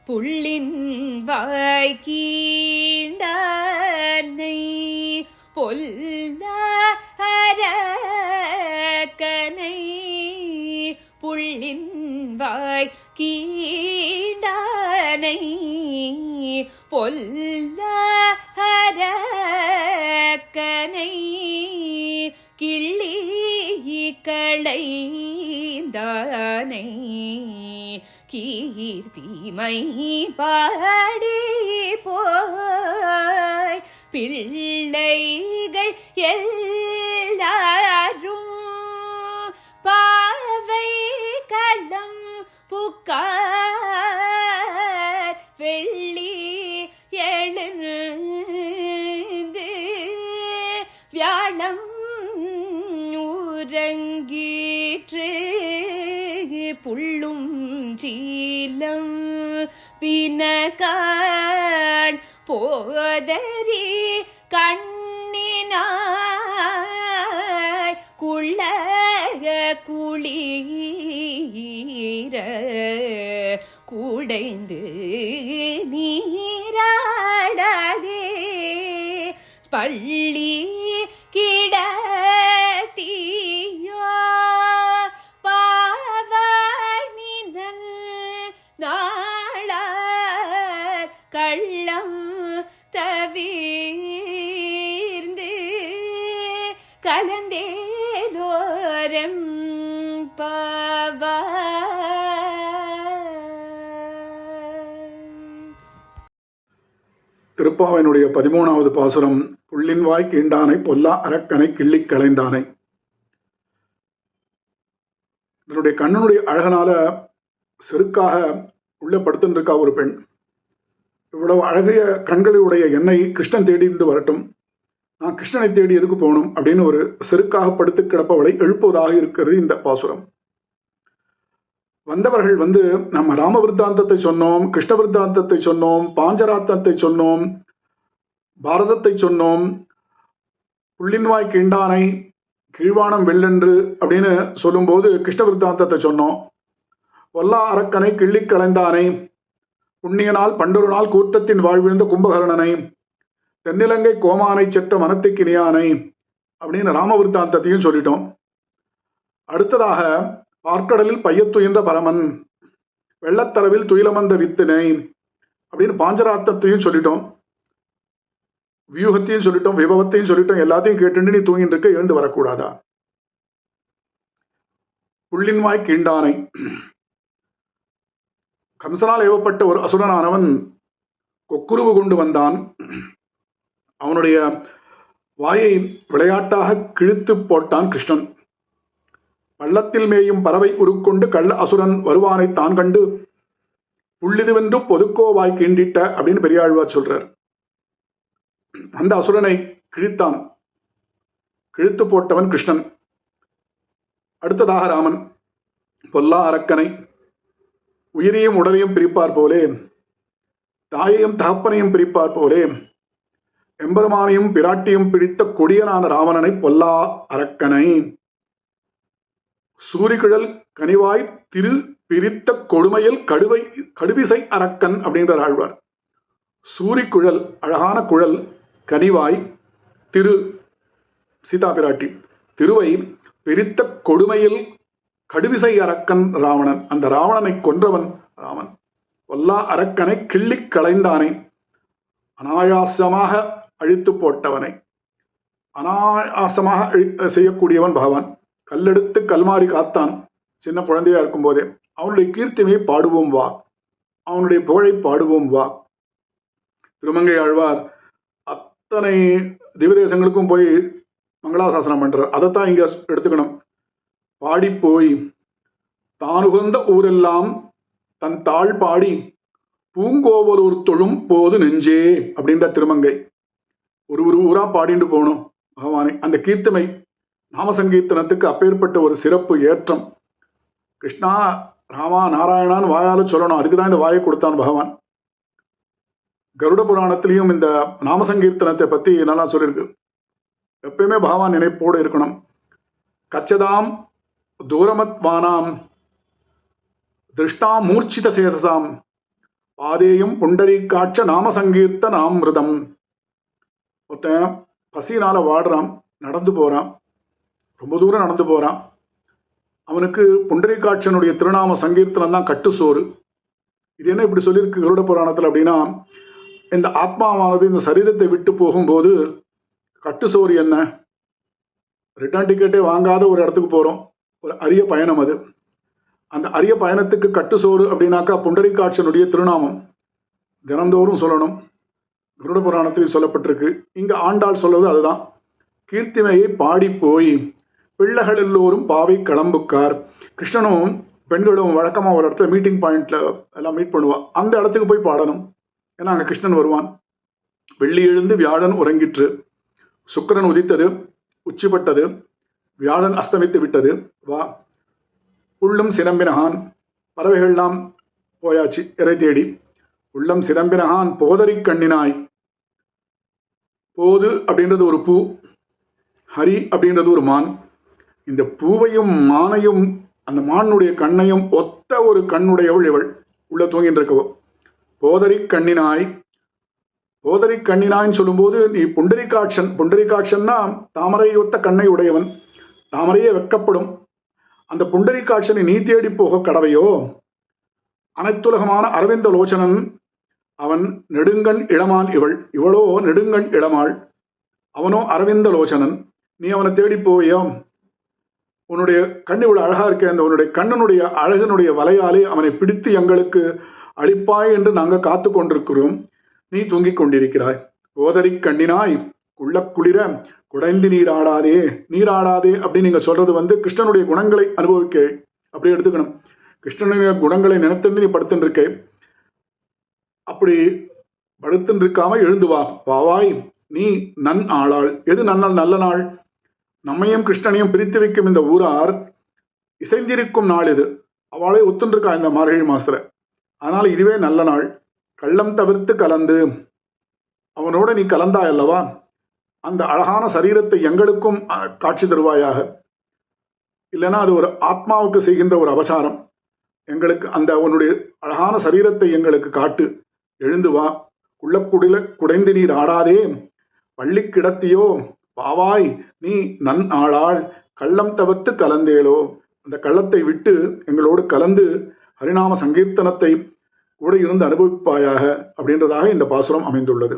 புள்ளின் வாய்கீண்டானை பொல்ல அரக்கனை புள்ளின் வாய் கீண்டானை பொல்ல அரக்கனை கிள்ளி களைந்தானை கீர்த்திமை பாடி போய் பிள்ளைகள் எல்லாரும் பாவை களம் புக்கார் வெள்ளி எழுந்து வியாழம் உறங்கீற்று புள்ளும் சீலம் பினகான் போதரி கண்ணினாய் குள்ளக குளீர குடைந்து நீராடாதே பள்ளி கிடத்தியோ பாவனிதன் நாளார் கள்ளம் தவிர்ந்து கலந்தேலோரம் பாவா. திருப்பாவையினுடைய 13வது பாசுரம். புள்ளின்வாய் கீண்டானை பொல்லா அரக்கனை கிள்ளிக் களைந்தானை. இதனுடைய கண்ணனுடைய அழகனால செருக்காக உள்ள படுத்துருக்கா ஒரு பெண். இவ்வளவு அழகிய கண்களுடைய என்னை கிருஷ்ணன் தேடிட்டு வரட்டும், நான் கிருஷ்ணனை தேடி எதுக்கு போகணும் அப்படின்னு ஒரு செருக்காக படுத்து கிடப்பவளை எழுப்புவதாக இருக்கிறது இந்த பாசுரம். வந்தவர்கள் நம்ம ராம விருத்தாந்தத்தை சொன்னோம், கிருஷ்ண விருத்தாந்தத்தை சொன்னோம், பாஞ்சராத்தத்தை சொன்னோம், பாரதத்தை சொன்னோம், புள்ளின்வாய் கீண்டானை கீழ்வானம் வெள்ளென்று அப்படின்னு சொல்லும்போது கிருஷ்ண விருத்தாந்தத்தை சொன்னோம். ஒல்லா அரக்கனை கிள்ளிக் களைந்தானை, புண்ணியனால் பண்டொரு நாள் கூட்டத்தின் வாழ்விழுந்த கும்பகர்ணனை, தென்னிலங்கை கோமானை செத்த மனத்துக்கு இனியானை அப்படின்னு ராம விருத்தாந்தத்தையும் சொல்லிட்டோம். அடுத்ததாக பார்க்கடலில் பையத்துயின்ற பரமன், வெள்ளத்தளவில் துயிலமந்த வித்தினை அப்படின்னு பாஞ்சராத்தத்தையும் சொல்லிட்டோம், வியூகத்தையும் சொல்லிட்டோம், விபவத்தையும் சொல்லிட்டோம். எல்லாத்தையும் கேட்டு நீ தூங்கிட்டு இருக்க, எழுந்து வரக்கூடாதா? புள்ளின்வாய் கீண்டானை, கம்சனால் ஏவப்பட்ட ஒரு அசுரனானவன் கொக்குருவு கொண்டு வந்தான். அவனுடைய வாயை விளையாட்டாக கிழித்து போட்டான் கிருஷ்ணன். பள்ளத்தில் மேயும் பறவை உருக்கொண்டு கள்ள அசுரன் வருவானை தான் கண்டு புள்ளிதுவென்று பொதுக்கோவாய் கீண்டிட்ட அப்படின்னு பெரியாழ்வார் சொல்றார். அந்த அசுரனை கிழித்தான், கிழித்து போட்டவன் கிருஷ்ணன். அடுத்ததாக ராமன் பொல்லா அரக்கனை, உயிரையும் உடலையும் பிரிப்பார் போலே, தாயையும் தகப்பனையும் பிரிப்பார் போலே, எம்பெருமானையும் பிராட்டியும் பிடித்த கொடியனான ராவணனை பொல்லா அரக்கனை, சூரிகுழல் கனிவாய் திரு பிரித்த கொடுமையில் கடுவிசை அரக்கன் அப்படின்ற ஆழ்வார். சூரிக்குழல் அழகான குழல், கனிவாய் திரு சீதா பிராட்டி, திருவை பிரித்த கொடுமையில் கடுவிசை அரக்கன் ராவணன். அந்த ராவணனை கொன்றவன் ராமன். பொல்லா அரக்கனை கிள்ளிக் களைந்தானை, அனாயாசமாக அழித்து போட்டவனை. அனாயாசமாக செய்யக்கூடியவன் பகவான். கல்லெடுத்து கல்மாரி காத்தான் சின்ன குழந்தையா இருக்கும் போதே. அவனுடைய கீர்த்திமையை பாடுவோம் வா, அவனுடைய புகழை பாடுவோம் வா. திருமங்கை ஆழ்வார் அத்தனை திவ்யதேசங்களுக்கும் போய் மங்களாசாசனம் பண்றார். அதைத்தான் இங்க எடுத்துக்கணும். பாடிப்போய் தானுகந்த ஊரெல்லாம் தன் தாழ் பாடி பூங்கோவலூர் தொழும் போது நெஞ்சே அப்படின்ற திருமங்கை. ஒரு ஊரா பாடிட்டு போகணும் பகவானை. அந்த கீர்த்தமை நாமசங்கீர்த்தனத்துக்கு அப்பேற்பட்ட ஒரு சிறப்பு ஏற்றம். கிருஷ்ணா ராமா நாராயணான்னு வாயால சொல்லணும். அதுக்குதான் இந்த வாயை கொடுத்தான் பகவான். கருட புராணத்திலையும் இந்த நாமசங்கீர்த்தனத்தை பத்தி நல்லா சொல்லியிருக்கு. எப்பயுமே பகவான் நினைப்போடு இருக்கணும். கச்சதாம் தூரமத்வானாம் திருஷ்டா மூர்ச்சித சேதசாம் பாதேயம் புண்டரீகாட்ச நாம சங்கீர்த்தனாமிருதம். ஒருத்தன் பசியினால வாடுறான், நடந்து போறான், ரொம்ப தூரம் நடந்து போறான். அவனுக்கு புண்டரீகாட்சனுடைய திருநாம சங்கீர்த்தனம் தான் கட்டு சோறு. இது என்ன இப்படி சொல்லியிருக்கு கருட புராணத்தில் அப்படின்னா, இந்த ஆத்மாவானது இந்த சரீரத்தை விட்டு போகும்போது கட்டு சோறு என்ன, ரிட்டர்ன் டிக்கெட்டே வாங்காத ஒரு இடத்துக்கு போகிறோம், ஒரு அரிய பயணம் அது. அந்த அரிய பயணத்துக்கு கட்டு சோறு அப்படின்னாக்கா புண்டரீகாட்சனுடைய திருநாமம் தினந்தோறும் சொல்லணும். கருட புராணத்தில் சொல்லப்பட்டிருக்கு. இங்கே ஆண்டாள் சொல்வது அதுதான். கீர்த்திமையை பாடி போய் பிள்ளைகள் எல்லோரும் பாவை கிளம்புக்கார். கிருஷ்ணனும் பெண்களும் வழக்கமாக ஒரு இடத்துல மீட்டிங் பாயிண்ட்ல எல்லாம் மீட் பண்ணுவான். அந்த இடத்துக்கு போய் பாடணும். ஏன்னா அங்கே கிருஷ்ணன் வருவான். வெள்ளி எழுந்து வியாழன் உறங்கிற்று, சுக்கிரன் உதித்தது, உச்சிப்பட்டது, வியாழன் அஸ்தமித்து விட்டது, வா. உள்ளம் சிரம்பினகான், பறவைகள்லாம் போயாச்சு இறை தேடி. உள்ளம் சிரம்பினகான் போதரி கண்ணினாய். போது அப்படின்றது ஒரு பூ, ஹரி அப்படின்றது ஒரு மான். இந்த பூவையும் மானையும் அந்த மானுடைய கண்ணையும் ஒத்த ஒரு கண்ணுடையவள் இவள், உள்ள தூங்கிட்டு இருக்கவோ. போதரி கண்ணினாய், போதரி கண்ணினாய்ன்னு சொல்லும்போது நீ புண்டரீகாட்சன். புண்டரீகாட்சன்னா தாமரை ஒத்த கண்ணை உடையவன், தாமரையே வெட்கப்படும். அந்த புண்டரீகாட்சனை நீ தேடி போக கடவையோ. அனைத்துலகமான அரவிந்த லோச்சனன் அவன் நெடுங்கண் இளமான், இவளோ நெடுங்கண் இளமாள், அவனோ அரவிந்த லோச்சனன். நீ அவனை தேடி போவியோ? உன்னுடைய கண் இவ்வளவு அழகா இருக்க, அந்த உன்னுடைய கண்ணனுடைய அழகனுடைய வலையாலே அவனை பிடித்து எங்களுக்கு அளிப்பாய் என்று நாங்கள் காத்து கொண்டிருக்கிறோம். நீ தூங்கிக் கொண்டிருக்கிறாய். போதரி கண்ணினாய் குள்ள குளிர குடைந்து நீராடாதே. நீராடாதே அப்படின்னு நீங்க சொல்றது கிருஷ்ணனுடைய குணங்களை அனுபவிக்க அப்படி எடுத்துக்கணும். கிருஷ்ணனுடைய குணங்களை நினைத்து நீ படுத்துட்டு இருக்க. அப்படி படுத்துட்டு இருக்காம எழுந்து வா, பாவாய் நீ நன் ஆளாள். எது நல்ல நாள்? நம்மையும் கிருஷ்ணனையும் பிரித்து வைக்கும் இந்த ஊரார் இசைந்திருக்கும் நாள் இது. அவளை ஒத்துருக்கா இந்த மார்கழி மாசத்துல. அதனால இதுவே நல்ல நாள். கள்ளம் தவிர்த்து கலந்து அவனோட நீ கலந்தாய் அல்லவா, அந்த அழகான சரீரத்தை எங்களுக்கும் காட்சி தருவாயாக. இல்லைன்னா அது ஒரு ஆத்மாவுக்கு செய்கின்ற ஒரு அபசாரம். எங்களுக்கு அந்த அவனுடைய அழகான சரீரத்தை எங்களுக்கு காட்டு. எழுந்து வா. குள்ளக்குடில குடைந்து நீர் ஆடாதே. பள்ளி கிடத்தியோ பாவாய் நீ நன் ஆளாள். கள்ளம் தவிர்த்து கலந்தேளோ. அந்த கள்ளத்தை விட்டு எங்களோடு கலந்து ஹரிநாம சங்கீர்த்தனத்தை கூட இருந்து அனுபவிப்பாயாக அப்படின்றதாக இந்த பாசுரம் அமைந்துள்ளது.